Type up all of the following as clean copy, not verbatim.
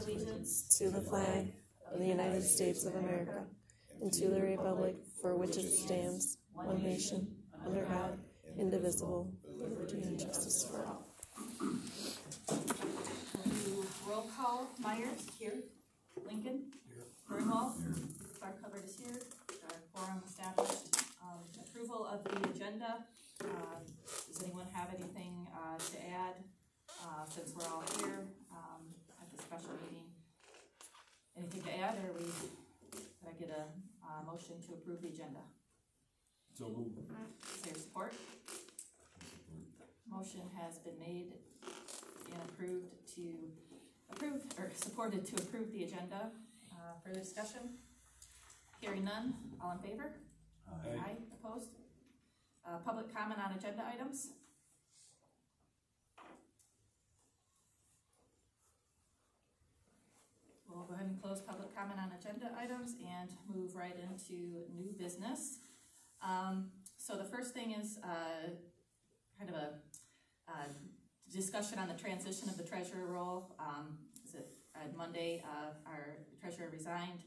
allegiance to the flag of the United States of America and to the republic for which it stands, one nation, under God, indivisible, with liberty and justice for all. Roll call. Myers. Here. Lincoln. Here. Burnwell. Here. Clark Hubbard is here. Our quorum established. Approval of the agenda. Does anyone have anything to add since we're all here at the special meeting? Anything to add, or could I get a motion to approve the agenda? So moved. Is there support? Motion has been made and supported to approve the agenda. Further discussion? Hearing none. All in favor? Aye. Aye. Opposed? Public comment on agenda items? We'll go ahead and close public comment on agenda items and move right into new business. So the first thing is kind of a discussion on the transition of the treasurer role. Monday, our treasurer resigned,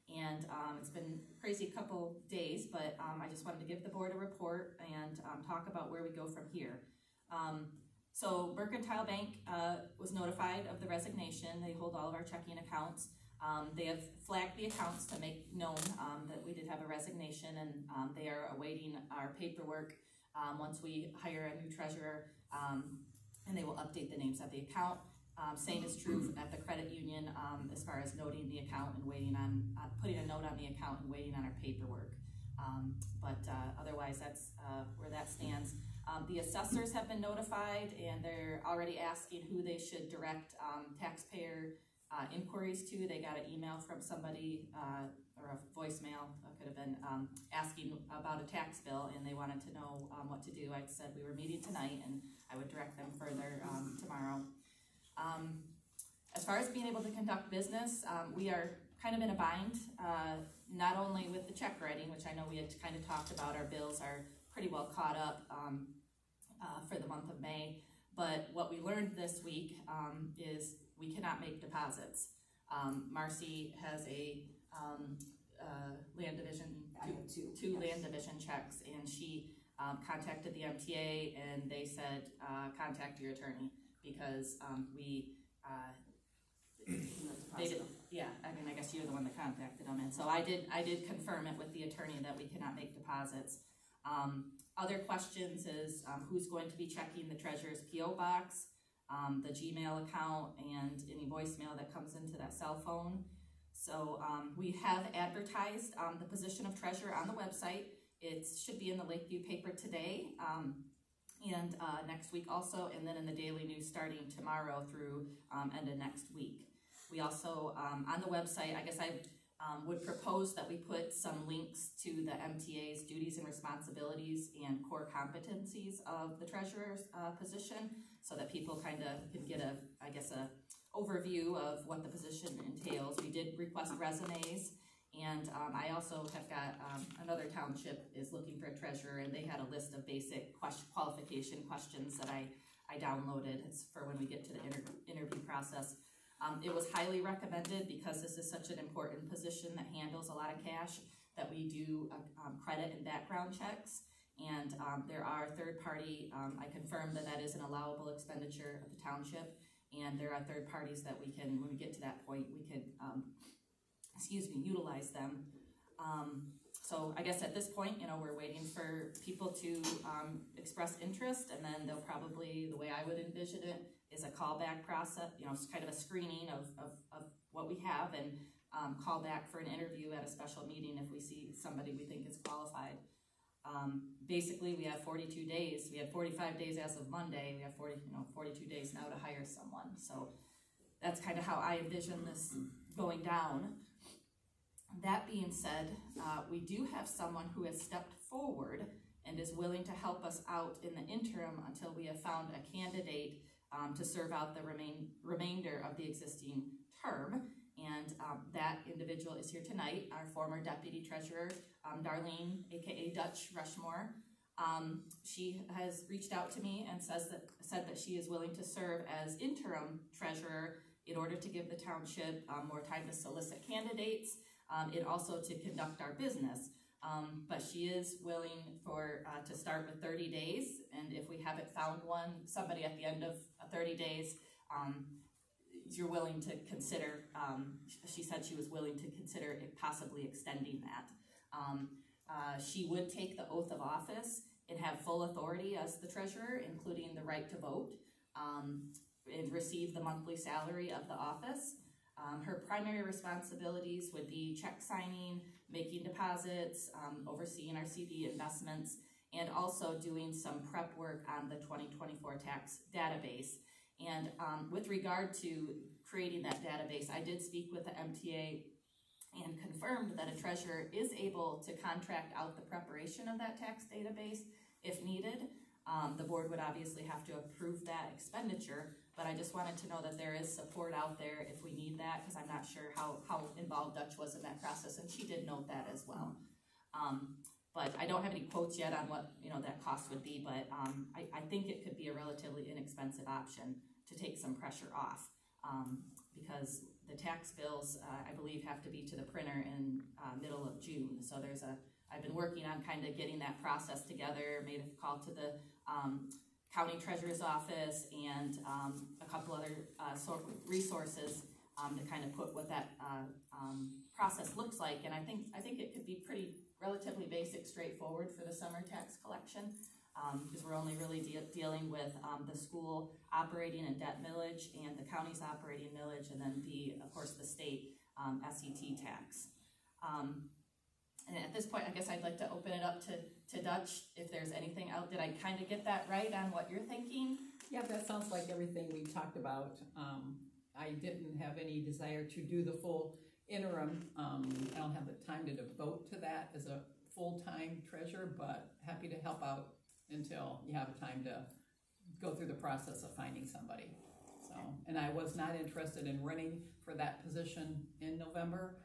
and it's been a crazy couple days, but I just wanted to give the board a report and talk about where we go from here. So Mercantile Bank was notified of the resignation. They hold all of our checking accounts. They have flagged the accounts to make known that we did have a resignation, and they are awaiting our paperwork once we hire a new treasurer, and they will update the names of the account. Same is true at the credit union as far as noting the account and waiting on, putting a note on the account and waiting on our paperwork. But otherwise, that's where that stands. The assessors have been notified, and they're already asking who they should direct taxpayer inquiries to. They got an email from somebody, or a voicemail, could have been, asking about a tax bill, and they wanted to know what to do. I said we were meeting tonight, and I would direct them further tomorrow. As far as being able to conduct business, we are kind of in a bind, not only with the check writing, which I know we had kind of talked about. Our bills are pretty well caught up for the month of May, but what we learned this week is we cannot make deposits. Marcy has a land division, two land division checks, and she contacted the MTA, and they said contact your attorney, because they did, yeah, I mean, I guess you're the one that contacted them, and so I did confirm it with the attorney that we cannot make deposits. Other questions is who's going to be checking the treasurer's P.O. box, the Gmail account, and any voicemail that comes into that cell phone. So we have advertised the position of treasurer on the website. It should be in the Lakeview paper today, and next week also, and then in the Daily News starting tomorrow through end of next week. We also, on the website, I guess I would propose that we put some links to the MTA's duties and responsibilities and core competencies of the treasurer's position, so that people kind of can get a overview of what the position entails. We did request resumes, and I also have got another township is looking for a treasurer, and they had a list of basic qualification questions that I downloaded. It's for when we get to the interview process. It was highly recommended because this is such an important position that handles a lot of cash, that we do credit and background checks, and there are third-party, I confirmed that is an allowable expenditure of the township, and there are third parties that we can, when we get to that point, we could utilize them. So I guess at this point, we're waiting for people to express interest, and then they'll probably, the way I would envision it, is a callback process, it's kind of a screening of what we have, and call back for an interview at a special meeting if we see somebody we think is qualified. Basically, we have 42 days. We had 45 days as of Monday. We have 42 days now to hire someone. So that's kind of how I envision this going down. That being said, we do have someone who has stepped forward and is willing to help us out in the interim until we have found a candidate to serve out the remainder of the existing term. And that individual is here tonight, our former deputy treasurer, Darlene, aka Dutch Rushmore. She has reached out to me and said that she is willing to serve as interim treasurer in order to give the township more time to solicit candidates and also to conduct our business. But she is willing to start with 30 days, and if we haven't found somebody at the end of 30 days, you're willing to consider, she said she was willing to consider possibly extending that. She would take the oath of office and have full authority as the treasurer, including the right to vote, and receive the monthly salary of the office. Her primary responsibilities would be check signing, making deposits, overseeing our CD investments, and also doing some prep work on the 2024 tax database. And with regard to creating that database, I did speak with the MTA and confirmed that a treasurer is able to contract out the preparation of that tax database if needed. The board would obviously have to approve that expenditure, but I just wanted to know that there is support out there if we need that, because I'm not sure how involved Dutch was in that process, and she did note that as well. But I don't have any quotes yet on what that cost would be, but I think it could be a relatively inexpensive option to take some pressure off, because the tax bills, I believe, have to be to the printer in middle of June. So I've been working on kind of getting that process together, made a call to the county treasurer's office and a couple other resources to kind of put what that process looks like. And I think it could be pretty relatively basic, straightforward for the summer tax collection, because we're only really dealing with the school operating and debt millage and the county's operating millage, and then of course the state SET tax. And at this point, I guess I'd like to open it up to Dutch, if there's anything out. Did I kind of get that right on what you're thinking? Yeah, that sounds like everything we talked about. I didn't have any desire to do the full interim. I don't have the time to devote to that as a full-time treasurer, but happy to help out until you have time to go through the process of finding somebody. So, and I was not interested in running for that position in November.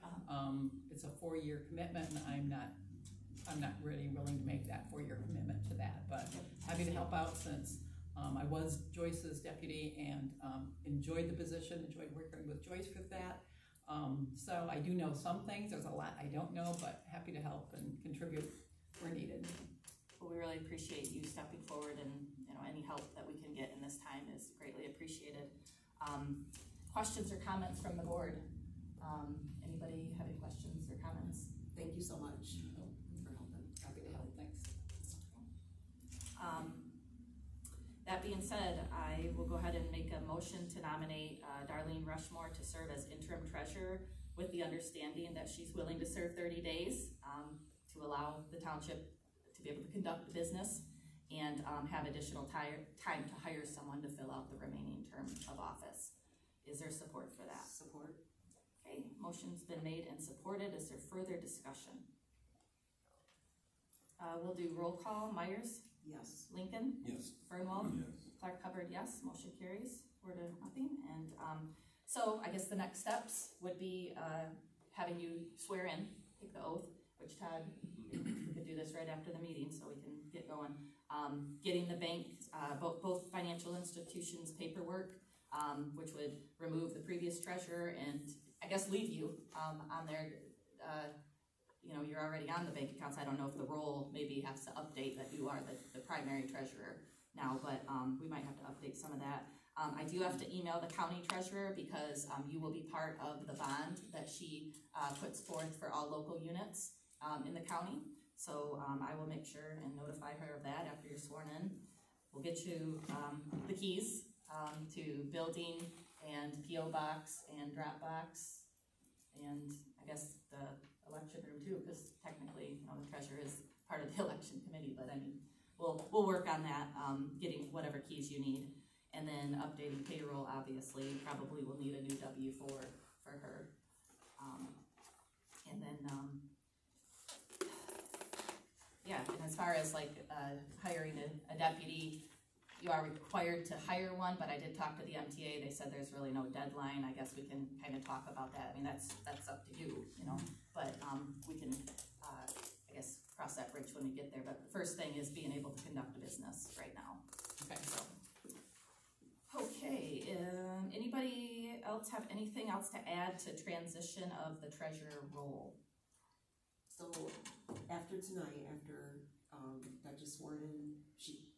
It's a 4-year commitment, and I'm not really willing to make that 4-year commitment to that. But happy to help out since I was Joyce's deputy and enjoyed the position, enjoyed working with Joyce for that. So I do know some things. There's a lot I don't know, but happy to help and contribute where needed. Well, we really appreciate you stepping forward, and any help that we can get in this time is greatly appreciated. Questions or comments from the board? Anybody have any questions or comments? Thank you so much for helping. Happy to help, thanks. That being said, I will go ahead and make a motion to nominate Darlene Rushmore to serve as interim treasurer, with the understanding that she's willing to serve 30 days to allow the township to be able to conduct business and have additional time to hire someone to fill out the remaining term of office. Is there support for that? Support. Okay, motion's been made and supported. Is there further discussion? We'll do roll call. Myers? Yes. Lincoln? Yes. Fernwald? Yes. Clark Hubbard, yes. Motion carries 4-0. And so I guess the next steps would be having you swear in, take the oath, which Todd, we could do this right after the meeting so we can get going. Getting the bank, both financial institutions paperwork, which would remove the previous treasurer and I guess leave you on there. You're already on the bank accounts. I don't know if the role maybe has to update that you are the primary treasurer now, but we might have to update some of that. I do have to email the county treasurer because you will be part of the bond that she puts forth for all local units in the county. So I will make sure and notify her of that after you're sworn in. We'll get you the keys to building and PO box and drop box, and I guess the election room too, because technically the treasurer is part of the election committee, but I mean we'll work on that, getting whatever keys you need, and then updating payroll. Obviously probably will need a new W-4 for her, and then yeah, and as far as like hiring a deputy, you are required to hire one, but I did talk to the MTA. They said there's really no deadline. I guess we can kind of talk about that. I mean, that's up to you, but we can, I guess, cross that bridge when we get there. But the first thing is being able to conduct a business right now. Okay. So, Okay, anybody else have anything else to add to transition of the treasurer role? So after tonight, after Dr. sworn in,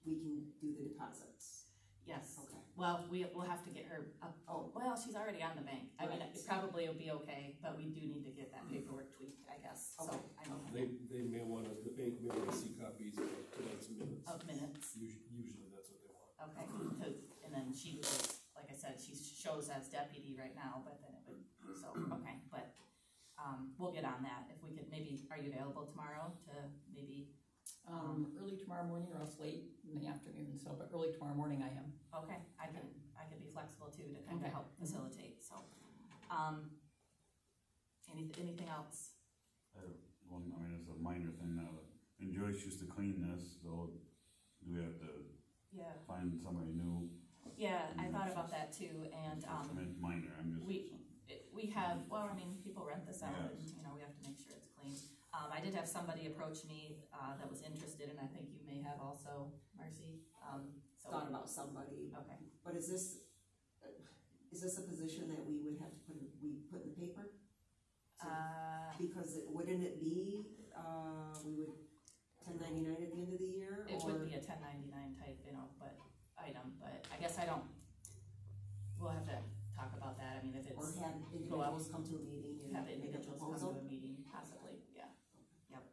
we can do the deposits. Yes. Okay. Well, we'll have to get her up. Oh, well, she's already on the bank. I mean, Right. it probably will be okay, but we do need to get that paperwork tweaked, I guess. So Okay. I know They may want to, the bank may want to see copies of tonight's minutes. of minutes. Usually that's what they want. Okay, and then she was, like I said, she shows as deputy right now, but then it would, so, okay, but, we'll get on that. If we could maybe, are you available tomorrow to maybe, Early tomorrow morning or else late in the afternoon, so, but early tomorrow morning I am. okay, I can be flexible too to kind of Okay. help facilitate, so. Anything else? I have one, I mean, it's a minor thing now, and Joyce used to clean this, so do we have to Yeah, find somebody new? yeah, I thought about that too, and, I mean, it's minor, I'm just. we have, well, I mean, people rent this out and, Yes. you know, we have to make sure it's clean. I did have somebody approach me, that was interested, and I think you may have also, Marcy, so. Thought about somebody, Okay, but is this a position that we would have to put in the paper? So- Because wouldn't it be, we would 1099 at the end of the year? it or would be a 1099 type, you know, item, but I guess we'll have to talk about that, I mean, if Or it's, have individuals come to a meeting and have make a individuals come to proposal? a meeting, possibly, yeah, yep.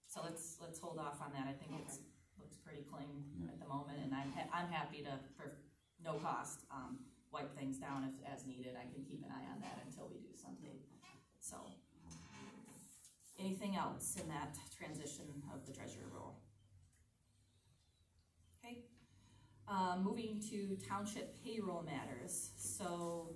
So let's hold off on that, I think it's, looks pretty clean Yeah. at the moment, and I'm happy to, for no cost, wipe things down as needed. I can keep an eye on that until we do something, so. Anything else in that transition of the treasurer role? Okay, moving to township payroll matters, so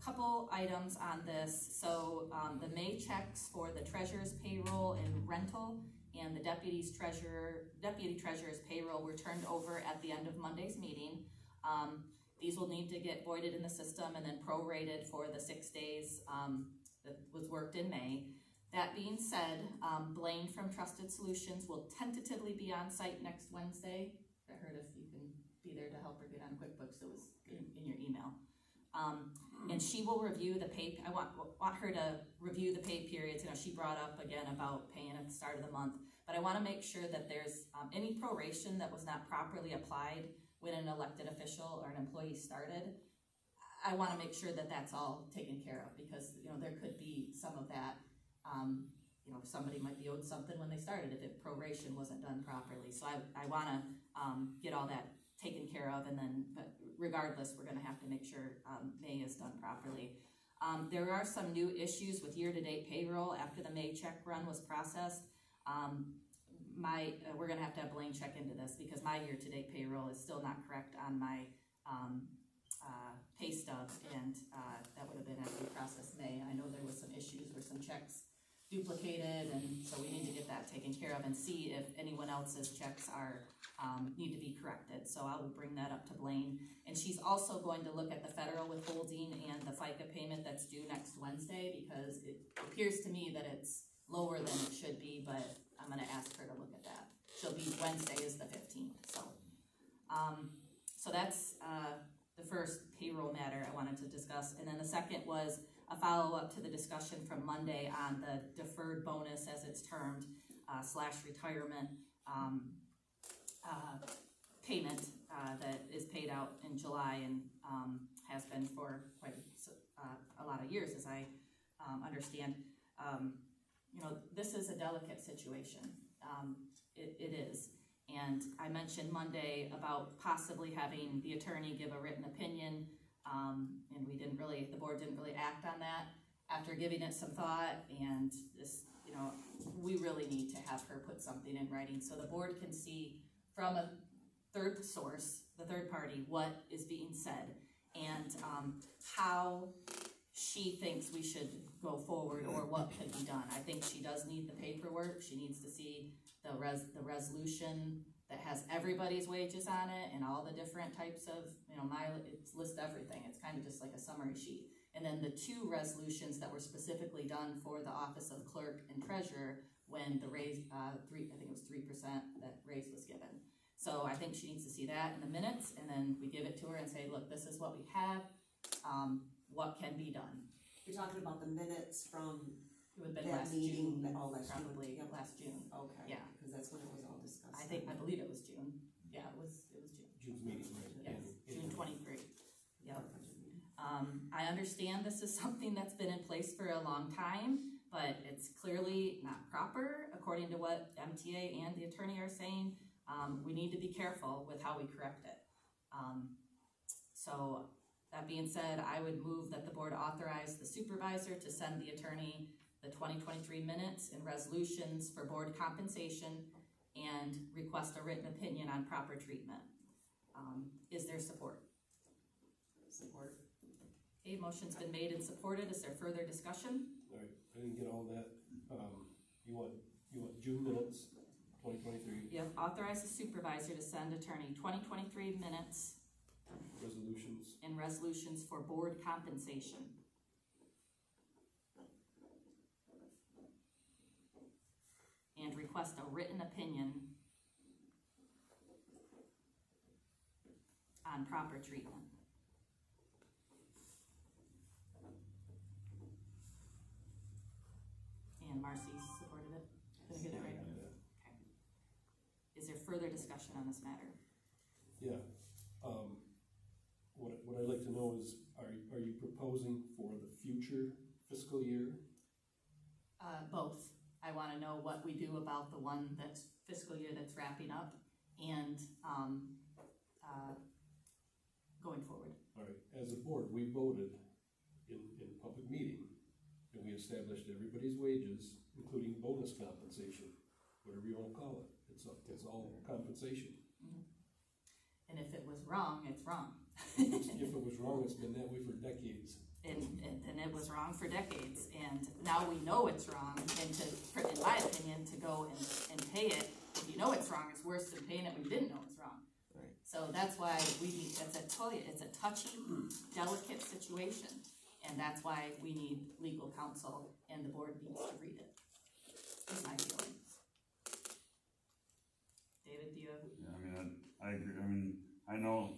couple items on this. So the May checks for the treasurer's payroll and rental and the deputy treasurer's payroll were turned over at the end of Monday's meeting. These will need to get voided in the system and then prorated for the 6 days that was worked in May. That being said, Blaine from Trusted Solutions will tentatively be on site next Wednesday. I heard if you can be there to help her get on QuickBooks, it was in your email. And she will review the pay. I want her to review the pay periods. You know, she brought up again about paying at the start of the month, but I want to make sure that there's any proration that was not properly applied when an elected official or an employee started. I want to make sure that that's all taken care of, because you know there could be some of that. You know, somebody might be owed something when they started if proration wasn't done properly. So I want to get all that taken care of, and then, but regardless, we're going to have to make sure May is done properly. There are some new issues with year-to-date payroll after the May check run was processed. We're going to have Blaine check into this, because my year-to-date payroll is still not correct on my pay stub, and that would have been after we processed May. I know there was some issues where some checks duplicated, and so we need to get that taken care of and see if anyone else's checks are need to be corrected. So I will bring that up to Blaine. And she's also going to look at the federal withholding and the FICA payment that's due next Wednesday, because it appears to me that it's lower than it should be, but I'm going to ask her to look at that. Wednesday is the 15th. So that's the first payroll matter I wanted to discuss. And then the second was a follow-up to the discussion from Monday on the deferred bonus, as it's termed, / retirement payment that is paid out in July and has been for quite a lot of years, as I understand. You know, this is a delicate situation. It is. And I mentioned Monday about possibly having the attorney give a written opinion, and the board didn't really act on that. After giving it some thought, and this, you know, we really need to have her put something in writing so the board can see from a third source, the third party, what is being said, and how she thinks we should go forward, or what can be done. I think she does need the paperwork. She needs to see the resolution that has everybody's wages on it and all the different types of, you know, it lists everything. It's kind of just like a summary sheet. And then the 2 resolutions that were specifically done for the office of clerk and treasurer when the raise, I think it was 3% that raise was given. So I think she needs to see that in the minutes, and then we give it to her and say, look, this is what we have, what can be done. You're talking about the minutes from It would have been that last meeting, June, last June. probably, Yep. last June. Okay. Yeah. Because that's when it was all discussed. I believe it was June. Yeah, it was June. June's meeting, right? Yes, And- June 23. Yep. I understand this is something that's been in place for a long time, but it's clearly not proper according to what MTA and the attorney are saying. We need to be careful with how we correct it. So that being said, I would move that the board authorize the supervisor to send the attorney the 2023 minutes and resolutions for board compensation and request a written opinion on proper treatment. Is there support? Support. Okay, motion's been made and supported. Is there further discussion? All right, I didn't get all that. You want June minutes, 2023 Yep, authorize the supervisor to send attorney 2023 minutes resolutions. and resolutions for board compensation. And request a written opinion on proper treatment. And Marcy supported it? Did I get it right? Okay. Is there further discussion on this matter? Yeah. What I'd like to know is, are you proposing for the future fiscal year? Both. I wanna know what we do about the one that's fiscal year that's wrapping up and, going forward. All right, as a board, we voted in public meeting, and we established everybody's wages, including bonus compensation, whatever you wanna call it. It's all compensation. And if it was wrong, it's wrong. If it was wrong, it's been that way for decades. And it was wrong for decades, and now we know it's wrong, and in my opinion, to go and pay it, if you know it's wrong, it's worse than paying it when you didn't know it's wrong. Right. So that's why it's a touchy, delicate situation, and that's why we need legal counsel, and the board needs to read it. That's my feeling. David, do you have? Yeah, I agree. I know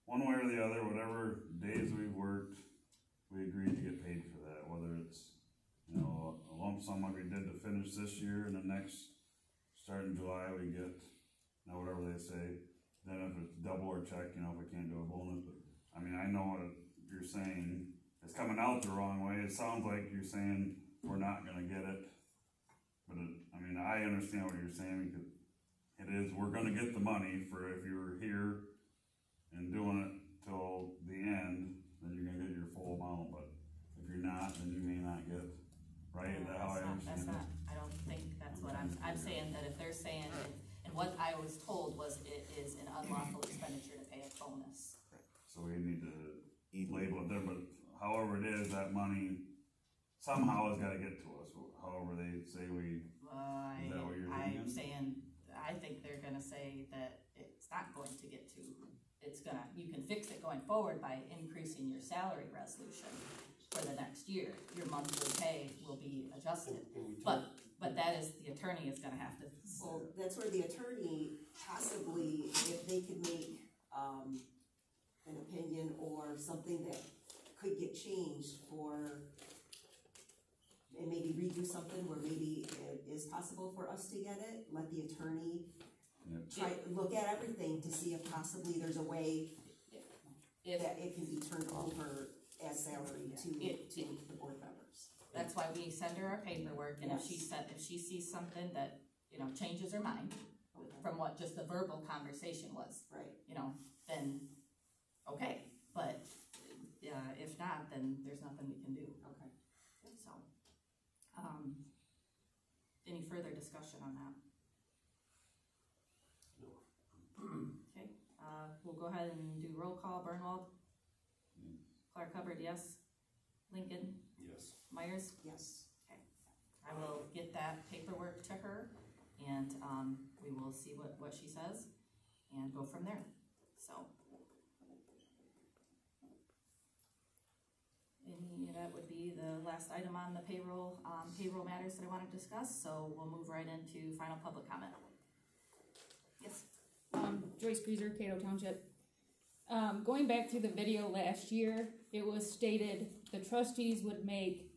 one way or the other, whatever days we've worked, we agreed to get paid for that, whether it's, a lump sum like we did to finish this year, and the next, starting July, we get, whatever they say, then if it's double our check, if we can't do a bonus, but, I know what you're saying, it's coming out the wrong way, it sounds like you're saying we're not gonna get it, but I understand what you're saying, because it is, we're gonna get the money for if you're here and doing it till the end, then you're gonna get your full amount, but if you're not, then you may not get, right? Is that how I understand it? I don't think that's what I'm saying, that if they're saying, and what I was told was it is an unlawful expenditure to pay a bonus. So we need to label it there, but however it is, that money somehow has gotta get to us, however they say we, is that what you're thinking? I'm saying, I think they're gonna say that it's not going to get to, you can fix it going forward by increasing your salary resolution for the next year. Your monthly pay will be adjusted, but that is, the attorney is gonna have to. Well, that's where the attorney possibly, if they could make, an opinion or something that could get changed for, and maybe redo something where maybe it is possible for us to get it, let the attorney look at everything to see if possibly there's a way that it can be turned over as salary to the board members. That's why we send her our paperwork, and if she sees something that, changes her mind from what just the verbal conversation was, Right. then okay, but if not, then there's nothing we can do. Okay. So, any further discussion on that? No. Okay, we'll go ahead and do roll call. Bernwald? Clark Hubbard, yes. Lincoln? Yes. Myers? Yes. Okay. I will get that paperwork to her, and we will see what she says and go from there. So, that would be the last item on the payroll matters that I want to discuss. So we'll move right into final public comment. Yes. Joyce Cruiser, Cato Township. Going back through the video last year, it was stated the trustees would make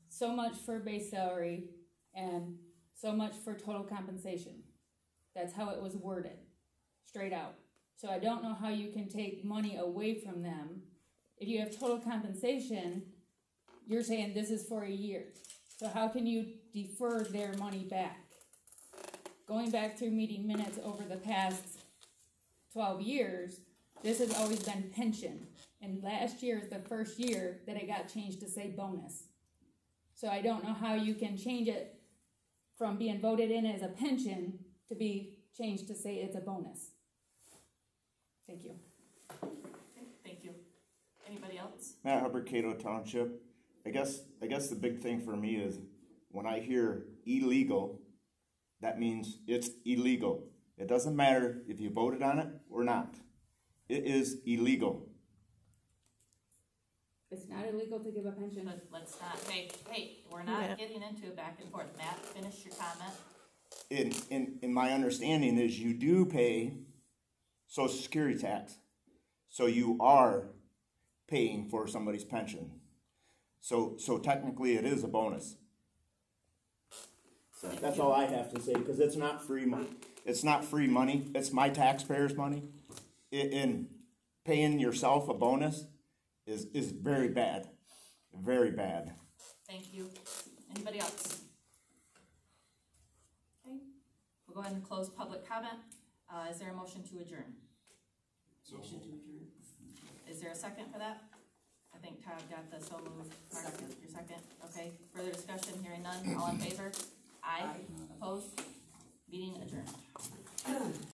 so much for base salary and so much for total compensation. That's how it was worded, straight out. So I don't know how you can take money away from them. If you have total compensation, you're saying this is for a year. So how can you defer their money back? Going back through meeting minutes over the past 12 years, this has always been pension. And last year is the first year that it got changed to say bonus. So I don't know how you can change it from being voted in as a pension to be changed to say it's a bonus. Thank you. Okay, thank you. Anybody else? Matt Hubbard, Cato Township. I guess the big thing for me is when I hear illegal, that means it's illegal. It doesn't matter if you voted on it or not. It is illegal. It's not illegal to give a pension. But let's not, hey, we're not Yeah. getting into it back and forth. Matt, finish your comment. In my understanding is you do pay Social Security tax. So you are paying for somebody's pension. So technically it is a bonus. That's all I have to say, because it's not free money. It's not free money. It's my taxpayers' money. In paying yourself a bonus is very bad. Very bad. Thank you. Anybody else? Okay, we'll go ahead and close public comment. Is there a motion to adjourn? Motion to adjourn. Is there a second for that? I think Todd got the so moved. Mark, your second. Okay, further discussion, hearing none. All in favor? Aye. Opposed? Meeting adjourned.